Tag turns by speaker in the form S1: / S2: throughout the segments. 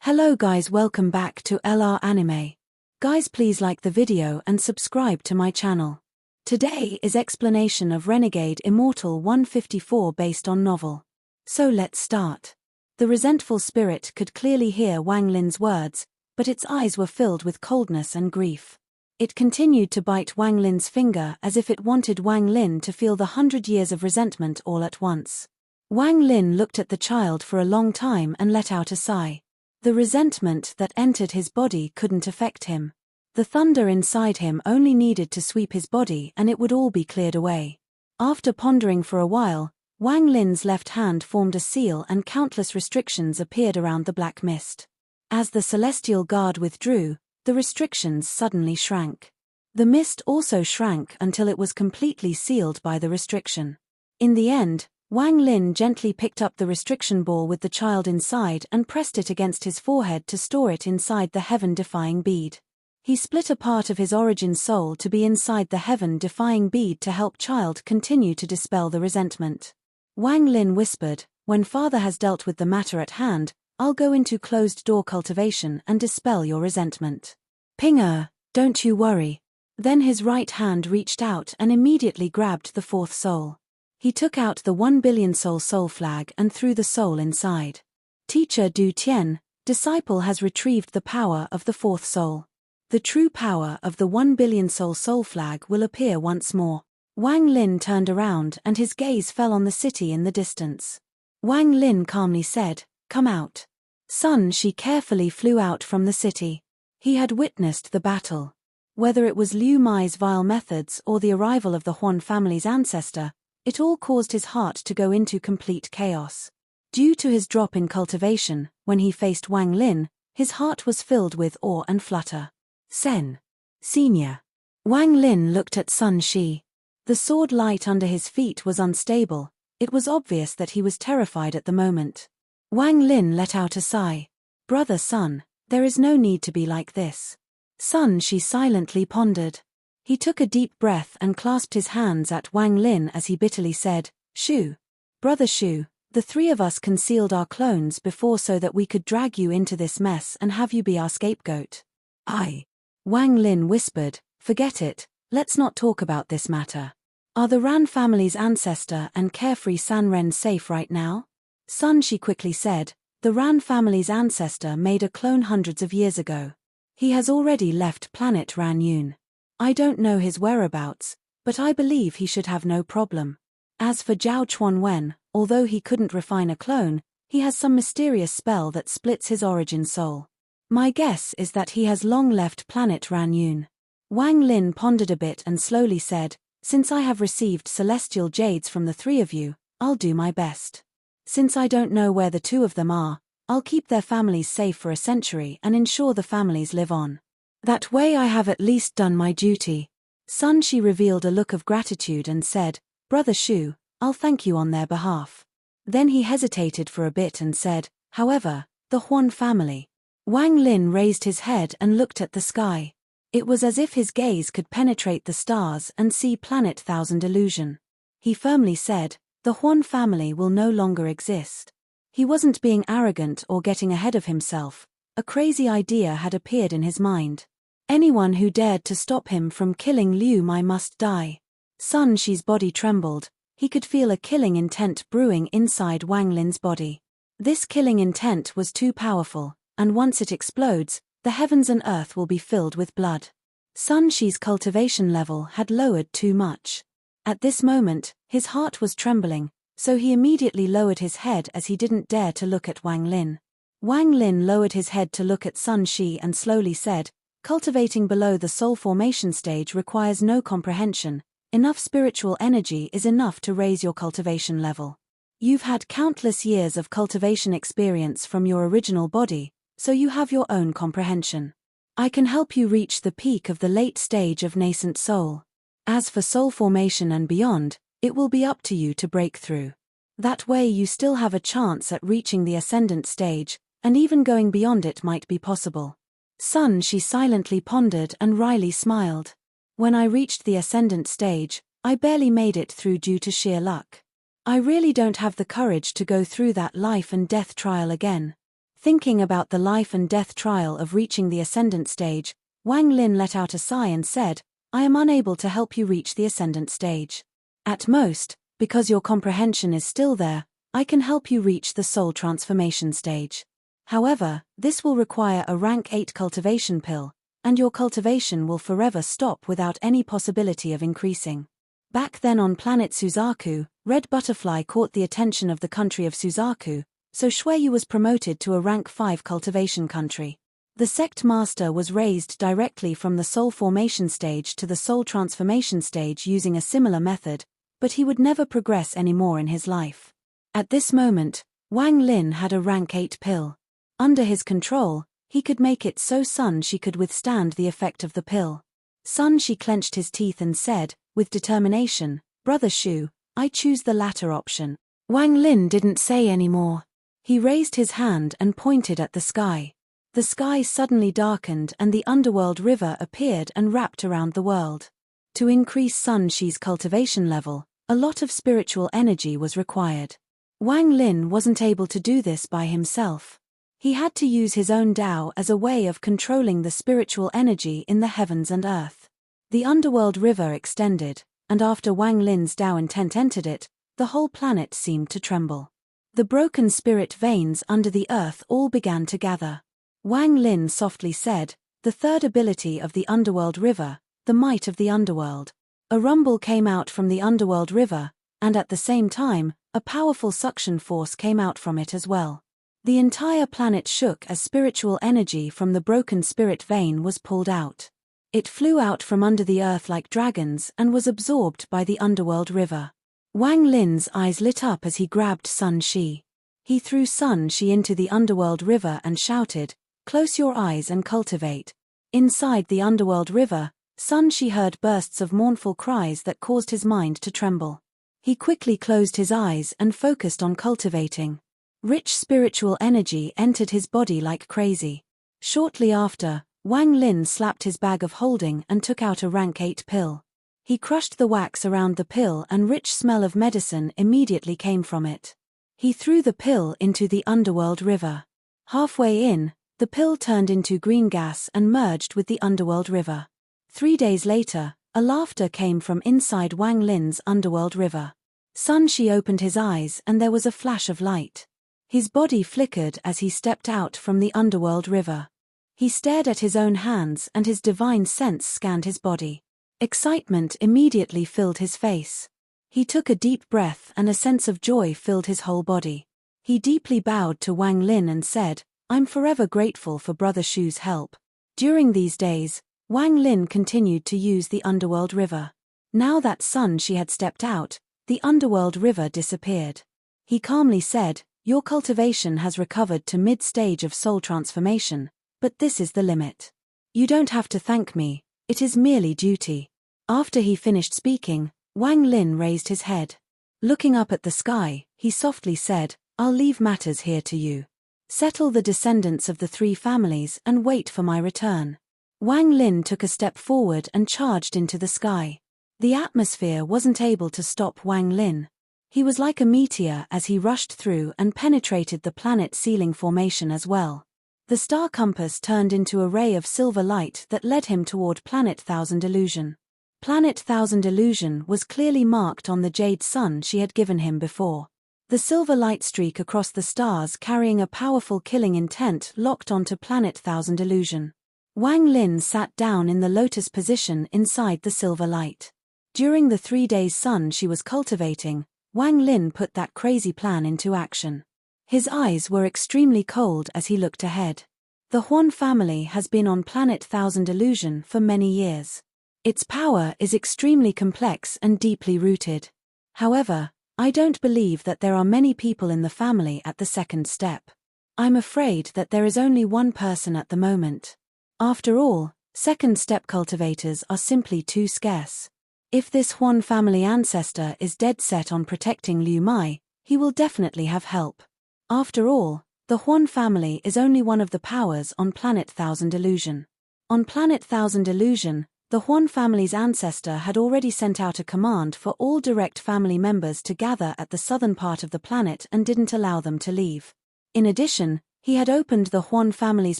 S1: Hello guys, welcome back to LR Anime. Guys, please like the video and subscribe to my channel. Today is explanation of Renegade Immortal 154 based on novel. So let's start. The resentful spirit could clearly hear Wang Lin's words, but its eyes were filled with coldness and grief. It continued to bite Wang Lin's finger as if it wanted Wang Lin to feel the 100 years of resentment all at once. Wang Lin looked at the child for a long time and let out a sigh. The resentment that entered his body couldn't affect him. The thunder inside him only needed to sweep his body and it would all be cleared away. After pondering for a while, Wang Lin's left hand formed a seal and countless restrictions appeared around the black mist. As the celestial guard withdrew, the restrictions suddenly shrank. The mist also shrank until it was completely sealed by the restriction. In the end, Wang Lin gently picked up the restriction ball with the child inside and pressed it against his forehead to store it inside the heaven-defying bead. He split a part of his origin soul to be inside the heaven-defying bead to help child continue to dispel the resentment. Wang Lin whispered, "When father has dealt with the matter at hand, I'll go into closed-door cultivation and dispel your resentment. Pinger, don't you worry." Then his right hand reached out and immediately grabbed the fourth soul. He took out the 1 billion soul flag and threw the soul inside. Teacher Du Tian, disciple has retrieved the power of the fourth soul. The true power of the 1 billion soul flag will appear once more. Wang Lin turned around and his gaze fell on the city in the distance. Wang Lin calmly said, "Come out." Sun Shi carefully flew out from the city. He had witnessed the battle. Whether it was Liu Mai's vile methods or the arrival of the Huan family's ancestor, it all caused his heart to go into complete chaos. Due to his drop in cultivation, when he faced Wang Lin, his heart was filled with awe and flutter. Sen. Senior. Wang Lin looked at Sun Shi. The sword light under his feet was unstable. It was obvious that he was terrified at the moment. Wang Lin let out a sigh. "Brother Sun, there is no need to be like this." Sun Shi silently pondered. He took a deep breath and clasped his hands at Wang Lin as he bitterly said, "Shu. Brother Shu, the three of us concealed our clones before so that we could drag you into this mess and have you be our scapegoat." "I." Wang Lin whispered, "Forget it, let's not talk about this matter. Are the Ran family's ancestor and carefree Sanren safe right now?" Sun Shi quickly said, "The Ran family's ancestor made a clone hundreds of years ago. He has already left planet Ran Yun. I don't know his whereabouts, but I believe he should have no problem. As for Zhao Chuanwen, although he couldn't refine a clone, he has some mysterious spell that splits his origin soul. My guess is that he has long left planet Ran Yun." Wang Lin pondered a bit and slowly said, "Since I have received celestial jades from the three of you, I'll do my best. Since I don't know where the two of them are, I'll keep their families safe for a century and ensure the families live on. That way I have at least done my duty." Sun Shi revealed a look of gratitude and said, "Brother Shu, I'll thank you on their behalf." Then he hesitated for a bit and said, "However, the Huan family." Wang Lin raised his head and looked at the sky. It was as if his gaze could penetrate the stars and see planet Thousand Illusion. He firmly said, "The Huan family will no longer exist." He wasn't being arrogant or getting ahead of himself. A crazy idea had appeared in his mind. Anyone who dared to stop him from killing Liu Mai must die. Sun Shi's body trembled. He could feel a killing intent brewing inside Wang Lin's body. This killing intent was too powerful, and once it explodes, the heavens and earth will be filled with blood. Sun Shi's cultivation level had lowered too much. At this moment, his heart was trembling, so he immediately lowered his head as he didn't dare to look at Wang Lin. Wang Lin lowered his head to look at Sun Shi and slowly said, "Cultivating below the soul formation stage requires no comprehension. Enough spiritual energy is enough to raise your cultivation level. You've had countless years of cultivation experience from your original body, so you have your own comprehension. I can help you reach the peak of the late stage of nascent soul. As for soul formation and beyond, it will be up to you to break through. That way you still have a chance at reaching the ascendant stage, and even going beyond it might be possible." Sun Shi silently pondered and wryly smiled. "When I reached the ascendant stage, I barely made it through due to sheer luck. I really don't have the courage to go through that life and death trial again. Thinking about the life and death trial of reaching the Ascendant stage, Wang Lin let out a sigh and said, I am unable to help you reach the Ascendant stage. At most, because your comprehension is still there, I can help you reach the soul transformation stage. However, this will require a rank 8 cultivation pill, and your cultivation will forever stop without any possibility of increasing. Back then on planet Suzaku, Red Butterfly caught the attention of the country of Suzaku, so Shueyu was promoted to a rank 5 cultivation country. The sect master was raised directly from the soul formation stage to the soul transformation stage using a similar method, but he would never progress any more in his life. At this moment, Wang Lin had a rank 8 pill. Under his control, he could make it so Sun Shi could withstand the effect of the pill. Sun Shi clenched his teeth and said, with determination, Brother Shu, I choose the latter option. Wang Lin didn't say any more. He raised his hand and pointed at the sky. The sky suddenly darkened and the underworld river appeared and wrapped around the world. To increase Sun Shi's cultivation level, a lot of spiritual energy was required. Wang Lin wasn't able to do this by himself. He had to use his own Tao as a way of controlling the spiritual energy in the heavens and earth. The underworld river extended, and after Wang Lin's Tao intent entered it, the whole planet seemed to tremble. The broken spirit veins under the earth all began to gather. Wang Lin softly said, the third ability of the underworld river, the might of the underworld. A rumble came out from the underworld river, and at the same time, a powerful suction force came out from it as well. The entire planet shook as spiritual energy from the broken spirit vein was pulled out. It flew out from under the earth like dragons and was absorbed by the underworld river. Wang Lin's eyes lit up as he grabbed Sun Shi. He threw Sun Shi into the underworld river and shouted, close your eyes and cultivate. Inside the underworld river, Sun Shi heard bursts of mournful cries that caused his mind to tremble. He quickly closed his eyes and focused on cultivating. Rich spiritual energy entered his body like crazy. Shortly after, Wang Lin slapped his bag of holding and took out a rank 8 pill. He crushed the wax around the pill and rich smell of medicine immediately came from it. He threw the pill into the underworld river. Halfway in, the pill turned into green gas and merged with the underworld river. 3 days later, a laughter came from inside Wang Lin's underworld river. Sun Shi opened his eyes and there was a flash of light. His body flickered as he stepped out from the underworld river. He stared at his own hands and his divine sense scanned his body. Excitement immediately filled his face. He took a deep breath and a sense of joy filled his whole body. He deeply bowed to Wang Lin and said, I'm forever grateful for Brother Shu's help. During these days, Wang Lin continued to use the underworld river. Now that Sun Shi had stepped out, the underworld river disappeared. He calmly said, your cultivation has recovered to mid-stage of soul transformation, but this is the limit. You don't have to thank me, it is merely duty. After he finished speaking, Wang Lin raised his head. Looking up at the sky, he softly said, I'll leave matters here to you. Settle the descendants of the 3 families and wait for my return. Wang Lin took a step forward and charged into the sky. The atmosphere wasn't able to stop Wang Lin. He was like a meteor as he rushed through and penetrated the planet ceiling formation as well. The star compass turned into a ray of silver light that led him toward Planet Thousand Illusion. Planet Thousand Illusion was clearly marked on the jade sun she had given him before. The silver light streak across the stars carrying a powerful killing intent locked onto Planet Thousand Illusion. Wang Lin sat down in the lotus position inside the silver light. During the 3 days Sun she was cultivating, Wang Lin put that crazy plan into action. His eyes were extremely cold as he looked ahead. The Huan family has been on Planet Thousand Illusion for many years. Its power is extremely complex and deeply rooted. However, I don't believe that there are many people in the family at the second step. I'm afraid that there is only one person at the moment. After all, second step cultivators are simply too scarce. If this Huan family ancestor is dead set on protecting Liu Mai, he will definitely have help. After all, the Huan family is only one of the powers on Planet Thousand Illusion. On Planet Thousand Illusion, the Huan family's ancestor had already sent out a command for all direct family members to gather at the southern part of the planet and didn't allow them to leave. In addition, He had opened the Huan family's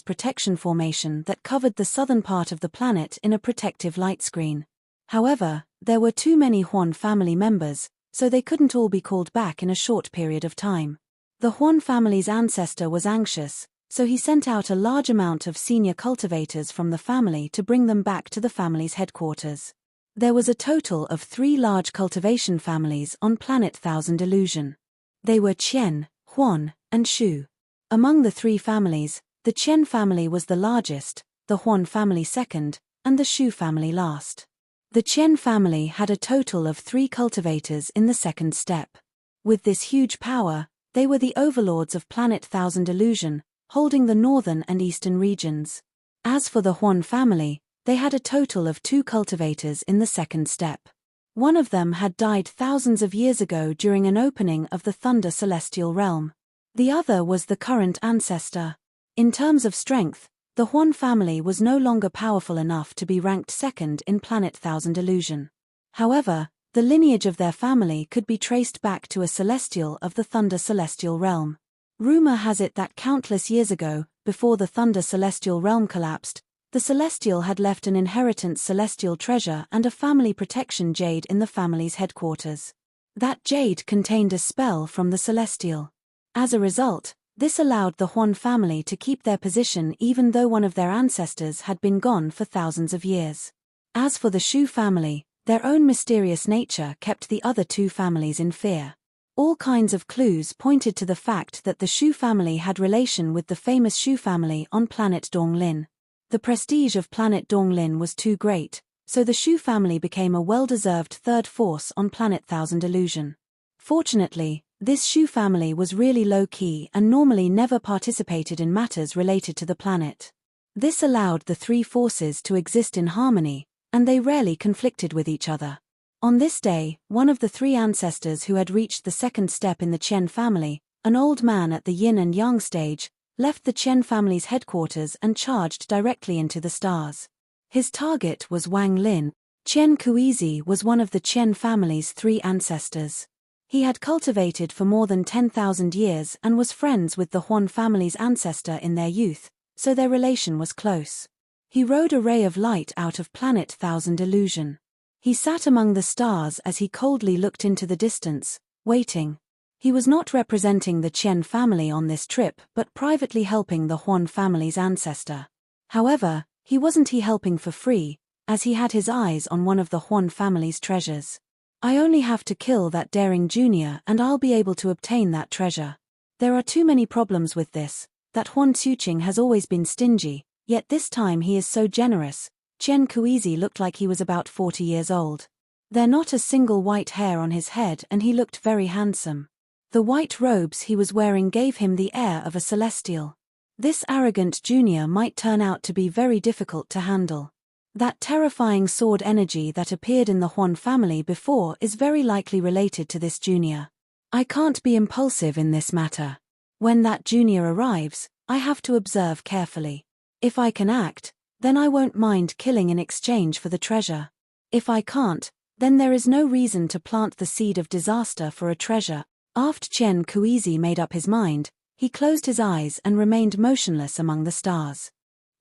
S1: protection formation that covered the southern part of the planet in a protective light screen. However, there were too many Huan family members, so they couldn't all be called back in a short period of time. The Huan family's ancestor was anxious, so he sent out a large amount of senior cultivators from the family to bring them back to the family's headquarters. There was a total of 3 large cultivation families on planet Thousand Illusion. They were Qian, Huan, and Shu. Among the 3 families, the Qian family was the largest, the Huan family second, and the Shu family last. The Qian family had a total of 3 cultivators in the second step. With this huge power, they were the overlords of planet Thousand Illusion, holding the northern and eastern regions. As for the Huan family, they had a total of 2 cultivators in the second step. One of them had died thousands of years ago during an opening of the Thunder Celestial Realm. The other was the current ancestor. In terms of strength, the Huan family was no longer powerful enough to be ranked second in planet Thousand Illusion. However, the lineage of their family could be traced back to a celestial of the Thunder Celestial Realm. Rumor has it that countless years ago, before the Thunder Celestial Realm collapsed, the Celestial had left an inheritance celestial treasure and a family protection jade in the family's headquarters. That jade contained a spell from the Celestial. As a result, this allowed the Huan family to keep their position even though one of their ancestors had been gone for thousands of years. As for the Shu family, their own mysterious nature kept the other 2 families in fear. All kinds of clues pointed to the fact that the Shu family had relation with the famous Shu family on planet Donglin. The prestige of planet Donglin was too great, so the Shu family became a well-deserved third force on planet Thousand Illusion. Fortunately, this Shu family was really low-key and normally never participated in matters related to the planet. This allowed the 3 forces to exist in harmony, and they rarely conflicted with each other. On this day, one of the 3 ancestors who had reached the second step in the Qian family, an old man at the yin and yang stage, left the Qian family's headquarters and charged directly into the stars. His target was Wang Lin. Qian Kuizi was one of the Qian family's 3 ancestors. He had cultivated for more than 10,000 years and was friends with the Huan family's ancestor in their youth, so their relation was close. He rode a ray of light out of planet Thousand Illusion. He sat among the stars as he coldly looked into the distance, waiting. He was not representing the Qian family on this trip but privately helping the Huan family's ancestor. However, he wasn't helping for free, as he had his eyes on one of the Huan family's treasures. I only have to kill that daring junior and I'll be able to obtain that treasure. There are too many problems with this. That Huan Xuqing has always been stingy, yet this time he is so generous. Qian Kuizi looked like he was about 40 years old. There not a single white hair on his head and he looked very handsome. The white robes he was wearing gave him the air of a celestial. This arrogant junior might turn out to be very difficult to handle. That terrifying sword energy that appeared in the Huan family before is very likely related to this junior. I can't be impulsive in this matter. When that junior arrives, I have to observe carefully. If I can act, then I won't mind killing in exchange for the treasure. If I can't, then there is no reason to plant the seed of disaster for a treasure. After Qian Kuizi made up his mind, he closed his eyes and remained motionless among the stars.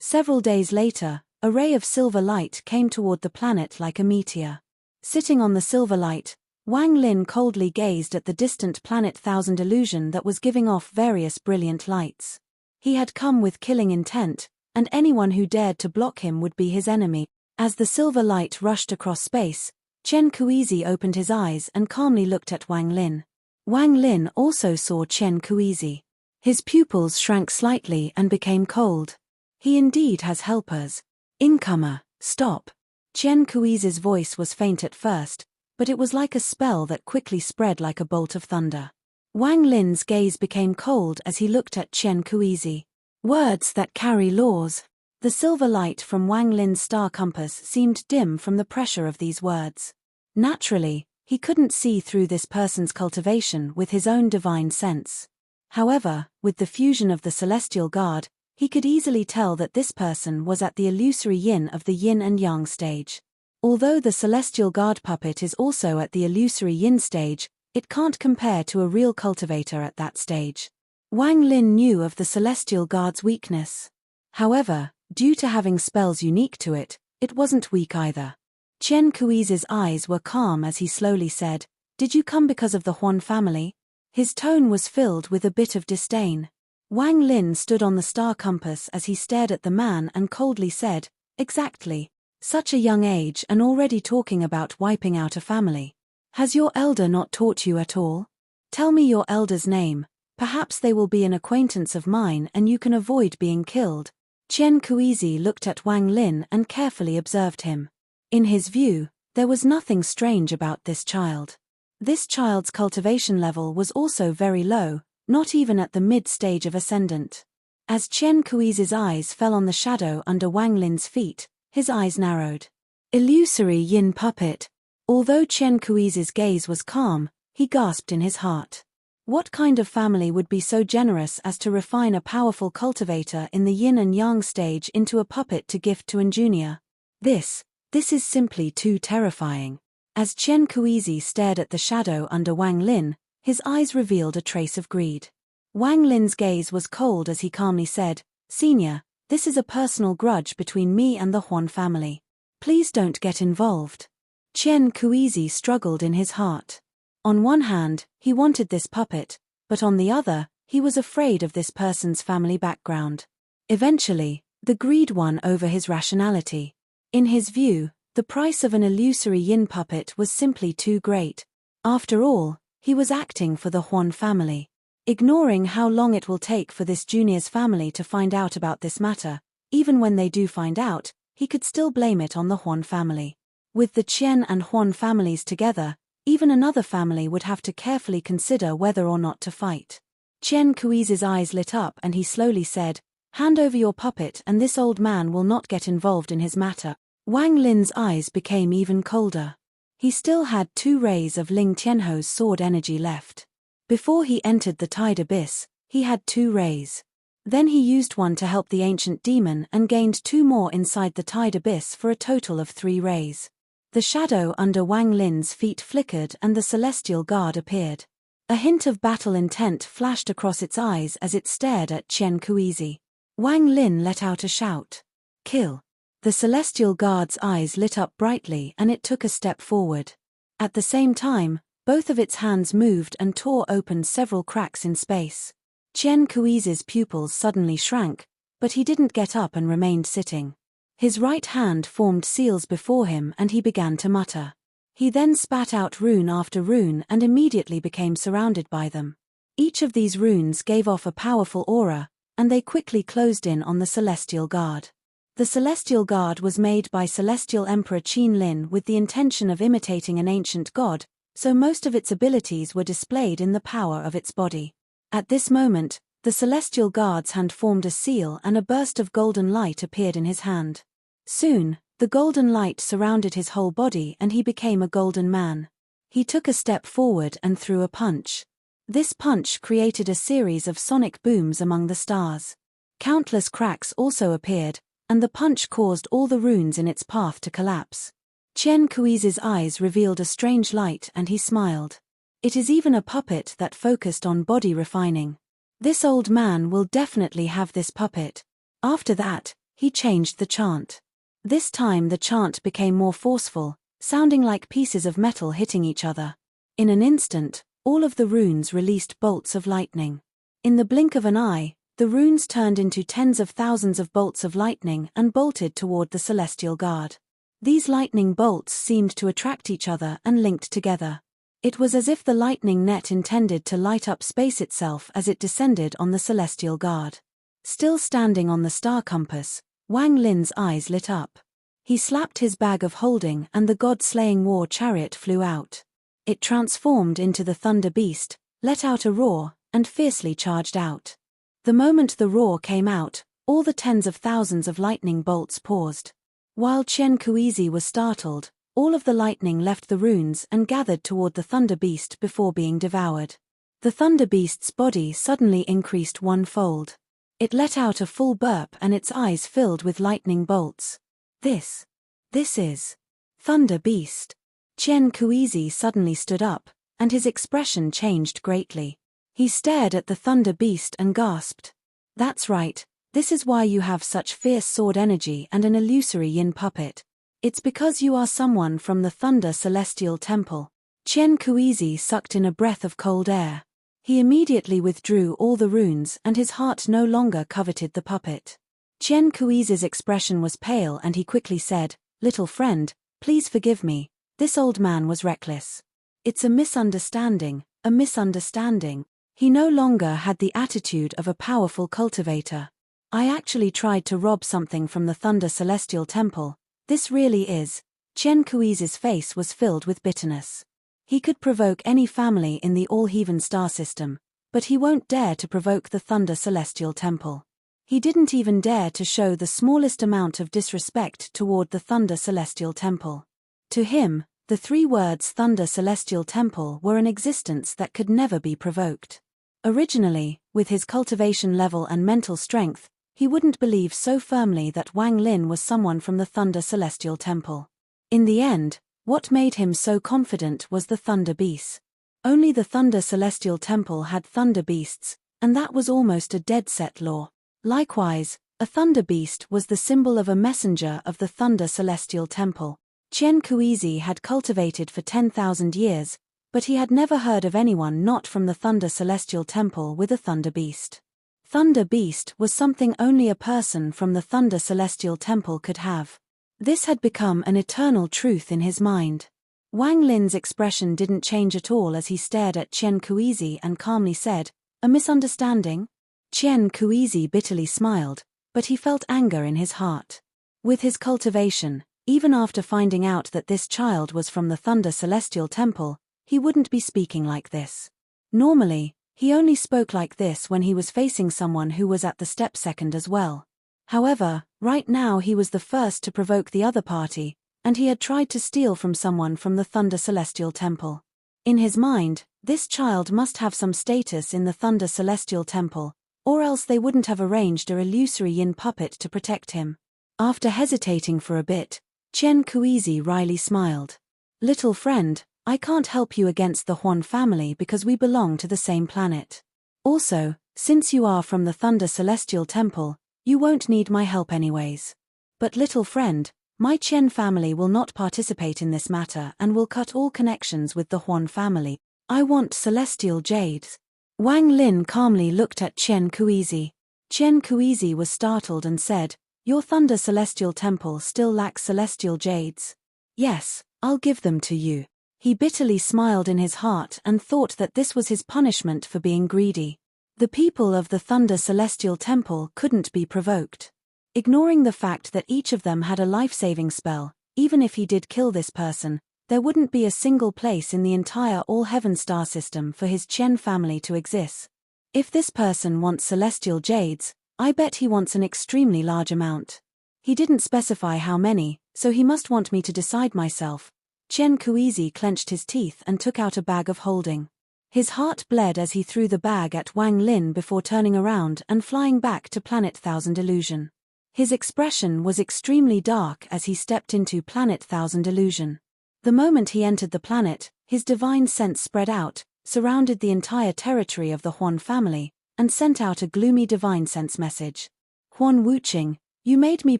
S1: Several days later, a ray of silver light came toward the planet like a meteor. Sitting on the silver light, Wang Lin coldly gazed at the distant planet Thousand Illusion that was giving off various brilliant lights. He had come with killing intent, and anyone who dared to block him would be his enemy. As the silver light rushed across space, Qian Kuizi opened his eyes and calmly looked at Wang Lin. Wang Lin also saw Qian Kuizi. His pupils shrank slightly and became cold. He indeed has helpers. Incomer, stop. Qian Kuizi's voice was faint at first, but it was like a spell that quickly spread like a bolt of thunder. Wang Lin's gaze became cold as he looked at Qian Kuizi. Words that carry laws. The silver light from Wang Lin's star compass seemed dim from the pressure of these words. Naturally, he couldn't see through this person's cultivation with his own divine sense. However, with the fusion of the celestial guard, he could easily tell that this person was at the illusory yin of the yin and yang stage. Although the celestial guard puppet is also at the illusory yin stage, it can't compare to a real cultivator at that stage. Wang Lin knew of the Celestial Guard's weakness. However, due to having spells unique to it, it wasn't weak either. Chen Kui's eyes were calm as he slowly said, "Did you come because of the Huan family?" His tone was filled with a bit of disdain. Wang Lin stood on the star compass as he stared at the man and coldly said, "Exactly. Such a young age and already talking about wiping out a family. Has your elder not taught you at all? Tell me your elder's name, perhaps they will be an acquaintance of mine and you can avoid being killed." Chen Kuizi looked at Wang Lin and carefully observed him. In his view, there was nothing strange about this child. This child's cultivation level was also very low, not even at the mid-stage of ascendant. As Chen Kui's eyes fell on the shadow under Wang Lin's feet, his eyes narrowed. Illusory yin puppet. Although Chen Kui's gaze was calm, he gasped in his heart. What kind of family would be so generous as to refine a powerful cultivator in the yin and yang stage into a puppet to gift to an junior? This is simply too terrifying. As Chen Kuizi stared at the shadow under Wang Lin, his eyes revealed a trace of greed. Wang Lin's gaze was cold as he calmly said, "Senior, this is a personal grudge between me and the Huan family. Please don't get involved." Chen Kuizi struggled in his heart. On one hand, he wanted this puppet, but on the other, he was afraid of this person's family background. Eventually, the greed won over his rationality. In his view, the price of an illusory yin puppet was simply too great. After all, he was acting for the Huan family. Ignoring how long it will take for this junior's family to find out about this matter, even when they do find out, he could still blame it on the Huan family. With the Chen and Huan families together, even another family would have to carefully consider whether or not to fight. Chen Kui's eyes lit up and he slowly said, "Hand over your puppet and this old man will not get involved in his matter." Wang Lin's eyes became even colder. He still had 2 rays of Ling Tianho's sword energy left. Before he entered the Tide Abyss, he had 2 rays. Then he used one to help the ancient demon and gained 2 more inside the Tide Abyss for a total of 3 rays. The shadow under Wang Lin's feet flickered and the Celestial Guard appeared. A hint of battle intent flashed across its eyes as it stared at Chen Kuizi. Wang Lin let out a shout. "Kill!" The Celestial Guard's eyes lit up brightly and it took a step forward. At the same time, both of its hands moved and tore open several cracks in space. Chen Kui's pupils suddenly shrank, but he didn't get up and remained sitting. His right hand formed seals before him and he began to mutter. He then spat out rune after rune and immediately became surrounded by them. Each of these runes gave off a powerful aura, and they quickly closed in on the Celestial Guard. The Celestial Guard was made by Celestial Emperor Qin Lin with the intention of imitating an ancient god, so most of its abilities were displayed in the power of its body. At this moment, the Celestial Guard's hand formed a seal and a burst of golden light appeared in his hand. Soon, the golden light surrounded his whole body and he became a golden man. He took a step forward and threw a punch. This punch created a series of sonic booms among the stars. Countless cracks also appeared, and the punch caused all the runes in its path to collapse. Chen Kui's eyes revealed a strange light and he smiled. It is even a puppet that focused on body refining. This old man will definitely have this puppet. After that, he changed the chant. This time the chant became more forceful, sounding like pieces of metal hitting each other. In an instant, all of the runes released bolts of lightning. In the blink of an eye, the runes turned into tens of thousands of bolts of lightning and bolted toward the Celestial Guard. These lightning bolts seemed to attract each other and linked together. It was as if the lightning net intended to light up space itself as it descended on the Celestial Guard. Still standing on the star compass, Wang Lin's eyes lit up. He slapped his bag of holding and the god-slaying war chariot flew out. It transformed into the Thunder Beast, let out a roar, and fiercely charged out. The moment the roar came out, all the tens of thousands of lightning bolts paused. While Chen Kuizi was startled, all of the lightning left the runes and gathered toward the Thunder Beast before being devoured. The Thunder Beast's body suddenly increased 1-fold. It let out a full burp and its eyes filled with lightning bolts. This is Thunder Beast. Chen Kuizi suddenly stood up, and his expression changed greatly. He stared at the thunder beast and gasped. That's right, this is why you have such fierce sword energy and an illusory yin puppet. It's because you are someone from the Thunder Celestial Temple. Chen Kuizi sucked in a breath of cold air. He immediately withdrew all the runes and his heart no longer coveted the puppet. Chen Kuizi's expression was pale and he quickly said, "Little friend, please forgive me, this old man was reckless. It's a misunderstanding, a misunderstanding." He no longer had the attitude of a powerful cultivator. "I actually tried to rob something from the Thunder Celestial Temple. This really is." Chen Kuizi's face was filled with bitterness. He could provoke any family in the all-heaven star system, but he won't dare to provoke the Thunder Celestial Temple. He didn't even dare to show the smallest amount of disrespect toward the Thunder Celestial Temple. To him, the three words Thunder Celestial Temple were an existence that could never be provoked. Originally, with his cultivation level and mental strength, he wouldn't believe so firmly that Wang Lin was someone from the Thunder Celestial Temple. In the end, what made him so confident was the Thunder Beast. Only the Thunder Celestial Temple had Thunder Beasts, and that was almost a dead-set law. Likewise, a Thunder Beast was the symbol of a messenger of the Thunder Celestial Temple. Chen Kuizi had cultivated for 10,000 years, but he had never heard of anyone not from the Thunder Celestial Temple with a Thunder Beast. Thunder Beast was something only a person from the Thunder Celestial Temple could have. This had become an eternal truth in his mind. Wang Lin's expression didn't change at all as he stared at Chen Kuizi and calmly said, "A misunderstanding?" Chen Kuizi bitterly smiled, but he felt anger in his heart. With his cultivation, even after finding out that this child was from the Thunder Celestial Temple, he wouldn't be speaking like this. Normally, he only spoke like this when he was facing someone who was at the step second as well. However, right now he was the first to provoke the other party, and he had tried to steal from someone from the Thunder Celestial Temple. In his mind, this child must have some status in the Thunder Celestial Temple, or else they wouldn't have arranged a illusory yin puppet to protect him. After hesitating for a bit, Chen Kuizi wryly smiled. "Little friend, I can't help you against the Huan family because we belong to the same planet. Also, since you are from the Thunder Celestial Temple, you won't need my help anyways. But little friend, my Chen family will not participate in this matter and will cut all connections with the Huan family. I want celestial jades." Wang Lin calmly looked at Chen Kuizi. Chen Kuizi was startled and said, "Your Thunder Celestial Temple still lacks celestial jades?" "Yes, I'll give them to you." He bitterly smiled in his heart and thought that this was his punishment for being greedy. The people of the Thunder Celestial Temple couldn't be provoked. Ignoring the fact that each of them had a life-saving spell, even if he did kill this person, there wouldn't be a single place in the entire all-heaven star system for his Chen family to exist. If this person wants celestial jades, I bet he wants an extremely large amount. He didn't specify how many, so he must want me to decide myself. Chen Kuizi clenched his teeth and took out a bag of holding. His heart bled as he threw the bag at Wang Lin before turning around and flying back to Planet Thousand Illusion. His expression was extremely dark as he stepped into Planet Thousand Illusion. The moment he entered the planet, his divine sense spread out, surrounded the entire territory of the Huan family, and sent out a gloomy divine sense message. "Huan Wuqing, you made me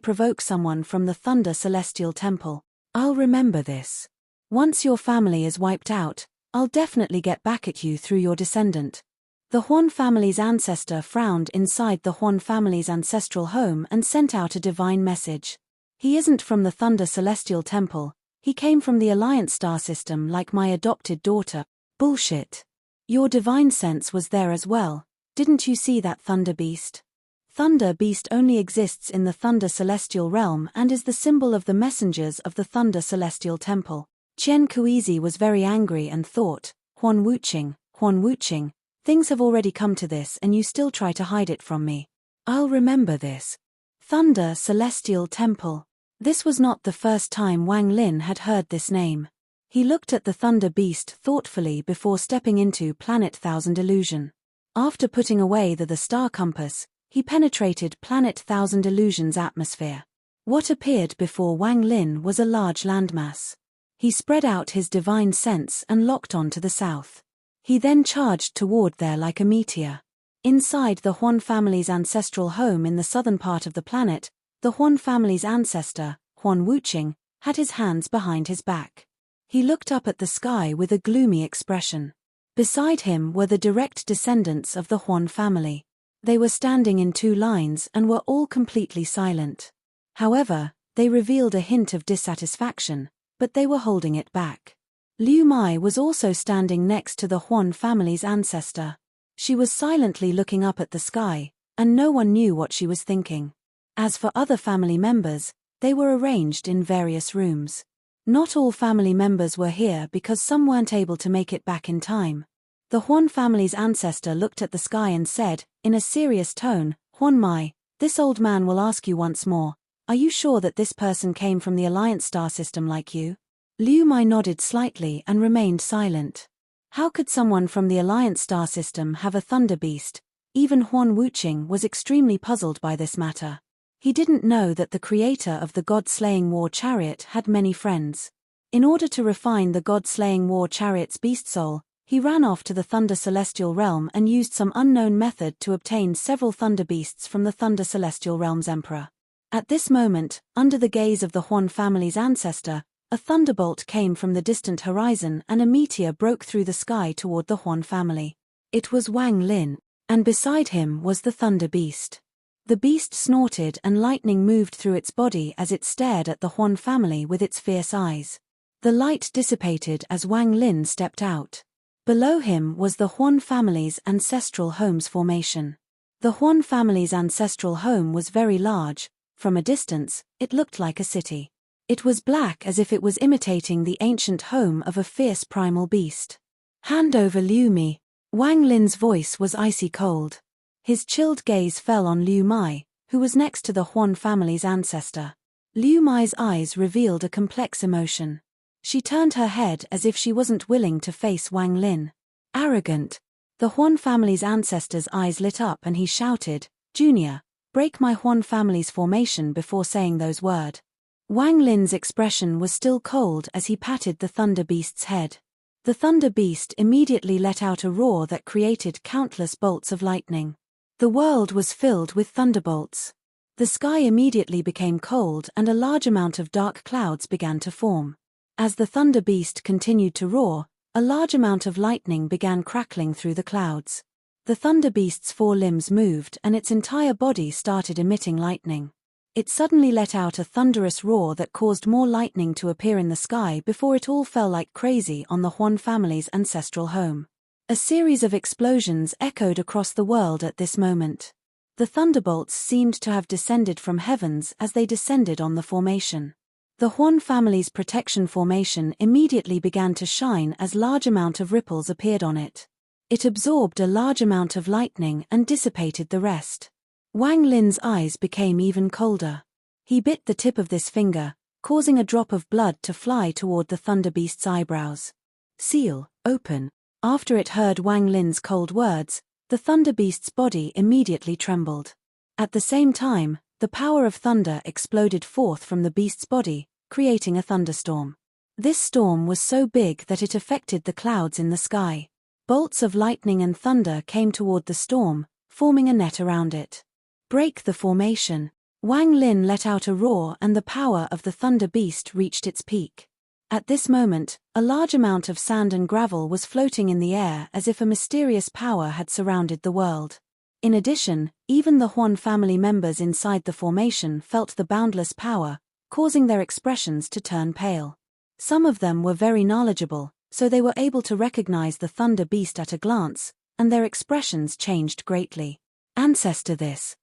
S1: provoke someone from the Thunder Celestial Temple. I'll remember this. Once your family is wiped out, I'll definitely get back at you through your descendant." The Huan family's ancestor frowned inside the Huan family's ancestral home and sent out a divine message. "He isn't from the Thunder Celestial Temple, he came from the Alliance star system like my adopted daughter." "Bullshit. Your divine sense was there as well, didn't you see that Thunder Beast? Thunder Beast only exists in the Thunder Celestial realm and is the symbol of the messengers of the Thunder Celestial Temple." Chen Kuizi was very angry and thought, Huan Wuqing, things have already come to this and you still try to hide it from me. I'll remember this. Thunder Celestial Temple. This was not the first time Wang Lin had heard this name. He looked at the Thunder Beast thoughtfully before stepping into Planet Thousand Illusion. After putting away the star compass, he penetrated Planet Thousand Illusion's atmosphere. What appeared before Wang Lin was a large landmass. He spread out his divine sense and locked on to the south. He then charged toward there like a meteor. Inside the Huan family's ancestral home in the southern part of the planet, the Huan family's ancestor, Huan Wuqing, had his hands behind his back. He looked up at the sky with a gloomy expression. Beside him were the direct descendants of the Huan family. They were standing in two lines and were all completely silent. However, they revealed a hint of dissatisfaction, but they were holding it back. Liu Mai was also standing next to the Huan family's ancestor. She was silently looking up at the sky, and no one knew what she was thinking. As for other family members, they were arranged in various rooms. Not all family members were here because some weren't able to make it back in time. The Huan family's ancestor looked at the sky and said, in a serious tone, "Huan Mai, this old man will ask you once more, are you sure that this person came from the Alliance star system like you?" Liu Mai nodded slightly and remained silent. How could someone from the Alliance star system have a thunder beast? Even Huan Wuqing was extremely puzzled by this matter. He didn't know that the creator of the god-slaying war chariot had many friends. In order to refine the god-slaying war chariot's beast soul, he ran off to the Thunder Celestial Realm and used some unknown method to obtain several thunder beasts from the Thunder Celestial Realm's emperor. At this moment, under the gaze of the Huan family's ancestor, a thunderbolt came from the distant horizon and a meteor broke through the sky toward the Huan family. It was Wang Lin, and beside him was the thunder beast. The beast snorted and lightning moved through its body as it stared at the Huan family with its fierce eyes. The light dissipated as Wang Lin stepped out. Below him was the Huan family's ancestral home's formation. The Huan family's ancestral home was very large. From a distance, it looked like a city. It was black as if it was imitating the ancient home of a fierce primal beast. "Hand over Liu Mi." Wang Lin's voice was icy cold. His chilled gaze fell on Liu Mai, who was next to the Huan family's ancestor. Liu Mai's eyes revealed a complex emotion. She turned her head as if she wasn't willing to face Wang Lin. Arrogant. The Huan family's ancestor's eyes lit up and he shouted, "Junior, break my Huan family's formation before saying those words." Wang Lin's expression was still cold as he patted the Thunder Beast's head. The Thunder Beast immediately let out a roar that created countless bolts of lightning. The world was filled with thunderbolts. The sky immediately became cold and a large amount of dark clouds began to form. As the Thunder Beast continued to roar, a large amount of lightning began crackling through the clouds. The Thunder Beast's four limbs moved and its entire body started emitting lightning. It suddenly let out a thunderous roar that caused more lightning to appear in the sky before it all fell like crazy on the Huan family's ancestral home. A series of explosions echoed across the world at this moment. The thunderbolts seemed to have descended from heavens as they descended on the formation. The Huan family's protection formation immediately began to shine as large amount of ripples appeared on it. It absorbed a large amount of lightning and dissipated the rest. Wang Lin's eyes became even colder. He bit the tip of this finger, causing a drop of blood to fly toward the Thunder Beast's eyebrows. "Seal, open." After it heard Wang Lin's cold words, the Thunder Beast's body immediately trembled. At the same time, the power of thunder exploded forth from the beast's body, creating a thunderstorm. This storm was so big that it affected the clouds in the sky. Bolts of lightning and thunder came toward the storm, forming a net around it. "Break the formation." Wang Lin let out a roar and the power of the Thunder Beast reached its peak. At this moment, a large amount of sand and gravel was floating in the air as if a mysterious power had surrounded the world. In addition, even the Huan family members inside the formation felt the boundless power, causing their expressions to turn pale. Some of them were very knowledgeable, so they were able to recognize the Thunder Beast at a glance, and their expressions changed greatly. "Ancestor, this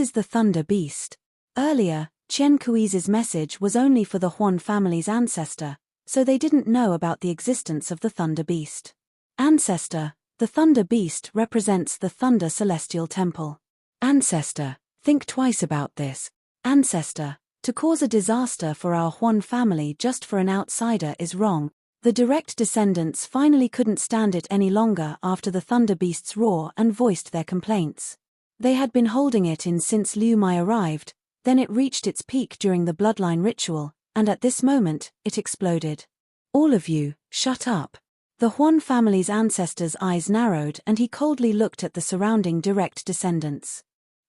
S1: is the Thunder Beast." Earlier, Qian Kui's message was only for the Huan family's ancestor, so they didn't know about the existence of the Thunder Beast. "Ancestor, the Thunder Beast represents the Thunder Celestial Temple." "Ancestor, think twice about this." "Ancestor, to cause a disaster for our Huan family just for an outsider is wrong." The direct descendants finally couldn't stand it any longer after the Thunder Beast's roar and voiced their complaints. They had been holding it in since Liu Mai arrived, then it reached its peak during the bloodline ritual, and at this moment, it exploded. "All of you, shut up." The Huan family's ancestor's eyes narrowed and he coldly looked at the surrounding direct descendants.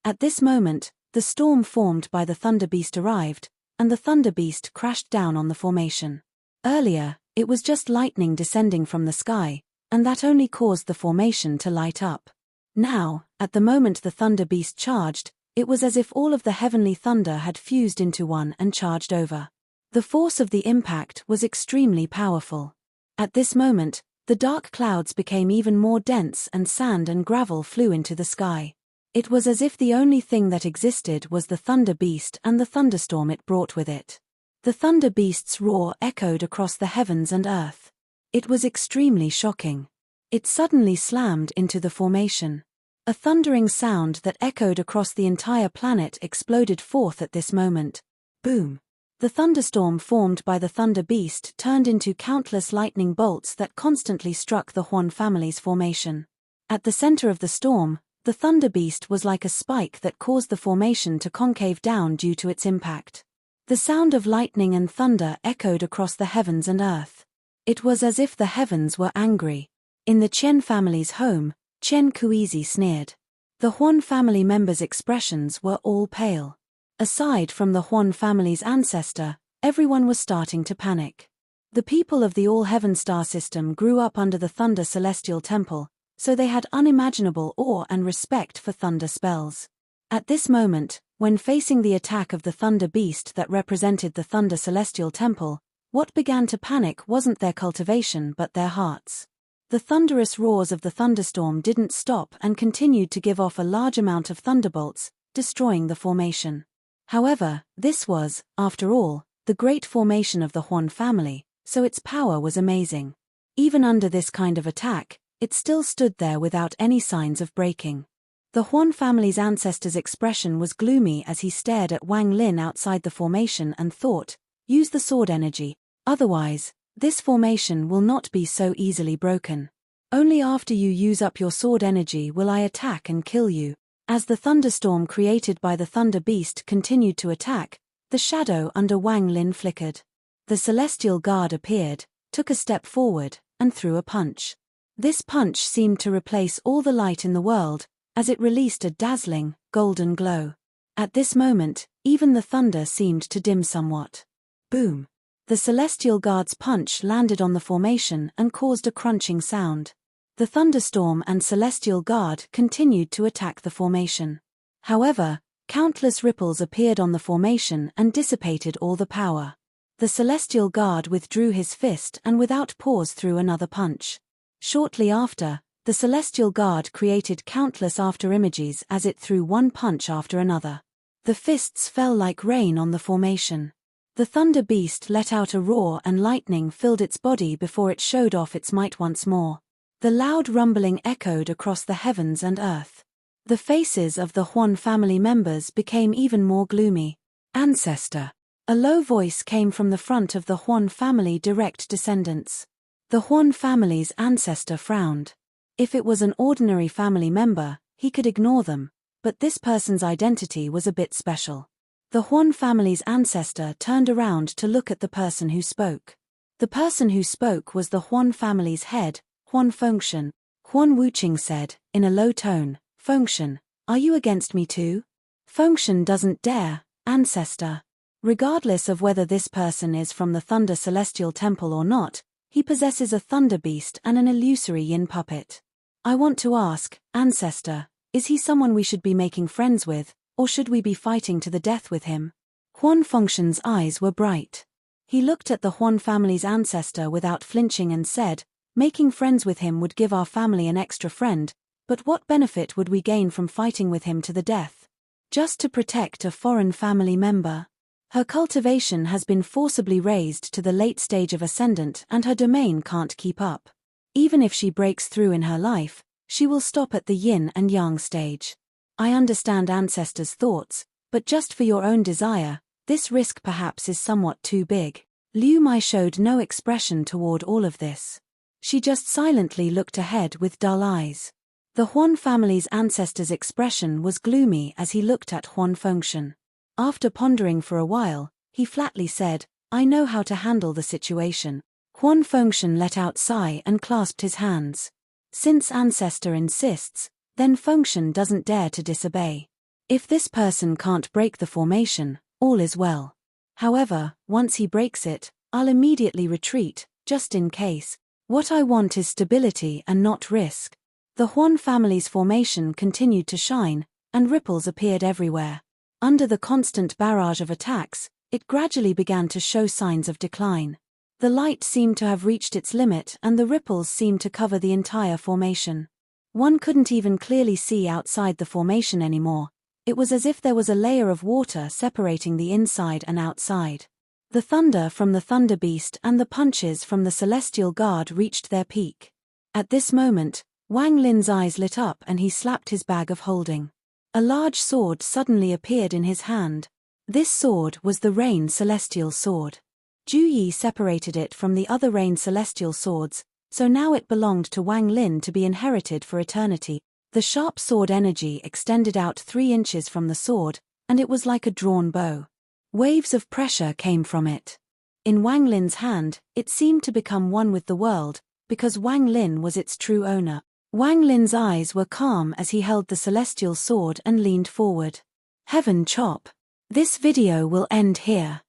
S1: At this moment, the storm formed by the Thunder Beast arrived, and the Thunder Beast crashed down on the formation. Earlier, it was just lightning descending from the sky, and that only caused the formation to light up. Now, at the moment the Thunder Beast charged, it was as if all of the heavenly thunder had fused into one and charged over. The force of the impact was extremely powerful. At this moment, the dark clouds became even more dense and sand and gravel flew into the sky. It was as if the only thing that existed was the Thunder Beast and the thunderstorm it brought with it. The Thunder Beast's roar echoed across the heavens and earth. It was extremely shocking. It suddenly slammed into the formation. A thundering sound that echoed across the entire planet exploded forth at this moment. Boom! The thunderstorm formed by the Thunder Beast turned into countless lightning bolts that constantly struck the Huan family's formation. At the center of the storm, the Thunder Beast was like a spike that caused the formation to concave down due to its impact. The sound of lightning and thunder echoed across the heavens and earth. It was as if the heavens were angry. In the Chen family's home, Chen Kuizi sneered. The Huan family members' expressions were all pale. Aside from the Huan family's ancestor, everyone was starting to panic. The people of the All-Heaven star system grew up under the Thunder Celestial Temple, so they had unimaginable awe and respect for thunder spells. At this moment, when facing the attack of the Thunder Beast that represented the Thunder Celestial Temple, what began to panic wasn't their cultivation but their hearts. The thunderous roars of the thunderstorm didn't stop and continued to give off a large amount of thunderbolts, destroying the formation. However, this was, after all, the great formation of the Huan family, so its power was amazing. Even under this kind of attack, it still stood there without any signs of breaking. The Huan family's ancestor's expression was gloomy as he stared at Wang Lin outside the formation and thought, use the sword energy, otherwise, this formation will not be so easily broken. Only after you use up your sword energy will I attack and kill you. As the thunderstorm created by the Thunder Beast continued to attack, the shadow under Wang Lin flickered. The Celestial Guard appeared, took a step forward, and threw a punch. This punch seemed to replace all the light in the world, as it released a dazzling, golden glow. At this moment, even the thunder seemed to dim somewhat. Boom! The Celestial Guard's punch landed on the formation and caused a crunching sound. The thunderstorm and Celestial Guard continued to attack the formation. However, countless ripples appeared on the formation and dissipated all the power. The Celestial Guard withdrew his fist and without pause threw another punch. Shortly after, the Celestial Guard created countless afterimages as it threw one punch after another. The fists fell like rain on the formation. The Thunder Beast let out a roar and lightning filled its body before it showed off its might once more. The loud rumbling echoed across the heavens and earth. The faces of the Huan family members became even more gloomy. Ancestor. A low voice came from the front of the Huan family direct descendants. The Huan family's ancestor frowned. If it was an ordinary family member, he could ignore them, but this person's identity was a bit special. The Huan family's ancestor turned around to look at the person who spoke. The person who spoke was the Huan family's head, Huan Fengshen. Huan Wuqing said, in a low tone, Fengshen, are you against me too? Fengshen doesn't dare, ancestor. Regardless of whether this person is from the Thunder Celestial Temple or not, he possesses a Thunder Beast and an illusory yin puppet. I want to ask, ancestor, is he someone we should be making friends with, or should we be fighting to the death with him? Huan Fengshen's eyes were bright. He looked at the Huan family's ancestor without flinching and said, making friends with him would give our family an extra friend, but what benefit would we gain from fighting with him to the death? Just to protect a foreign family member. Her cultivation has been forcibly raised to the late stage of ascendant and her domain can't keep up. Even if she breaks through in her life, she will stop at the yin and yang stage. I understand ancestors' thoughts, but just for your own desire, this risk perhaps is somewhat too big. Liu Mai showed no expression toward all of this. She just silently looked ahead with dull eyes. The Huan family's ancestor's expression was gloomy as he looked at Huan Fengshen. After pondering for a while, he flatly said, I know how to handle the situation. Huan Fengshan let out sigh and clasped his hands. Since ancestor insists, then Fengshan doesn't dare to disobey. If this person can't break the formation, all is well. However, once he breaks it, I'll immediately retreat, just in case. What I want is stability and not risk. The Huan family's formation continued to shine, and ripples appeared everywhere. Under the constant barrage of attacks, it gradually began to show signs of decline. The light seemed to have reached its limit and the ripples seemed to cover the entire formation. One couldn't even clearly see outside the formation anymore. It was as if there was a layer of water separating the inside and outside. The thunder from the Thunder Beast and the punches from the Celestial Guard reached their peak. At this moment, Wang Lin's eyes lit up and he slapped his bag of holding. A large sword suddenly appeared in his hand. This sword was the Rain Celestial Sword. Ju Yi separated it from the other Rain Celestial Swords, so now it belonged to Wang Lin to be inherited for eternity. The sharp sword energy extended out 3 inches from the sword, and it was like a drawn bow. Waves of pressure came from it. In Wang Lin's hand, it seemed to become one with the world, because Wang Lin was its true owner. Wang Lin's eyes were calm as he held the celestial sword and leaned forward. Heaven chop. This video will end here.